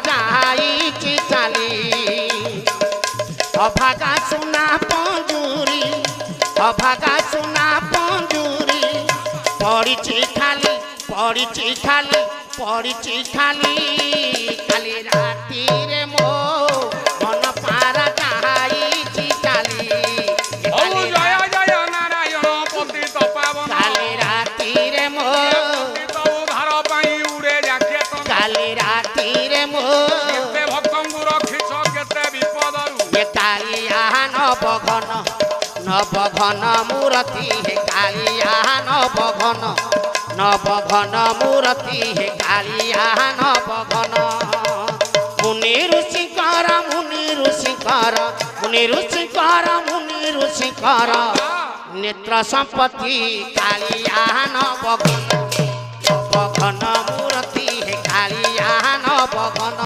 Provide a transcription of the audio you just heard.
जाइछि चाली अभागा सुना पंजुरी अभागा सुना पंजुरी पड़िछि खाली काली राती रे मो मन पारा जाइछि चाली जय जय नारायण पतित पावन काली राती रे मो उद्धार पाई उड़े जाके काली राती रे मो केते भक्तंगु रखिछ केते विपदरु ये कालिया नवघन मूर्ति हे कालिया नवघन मूर्ति हे कालिया नवघन मुनि ऋषिकर नेत्र संपत्ति कालिया नवघन मूर्ति हे कालिया नवघन।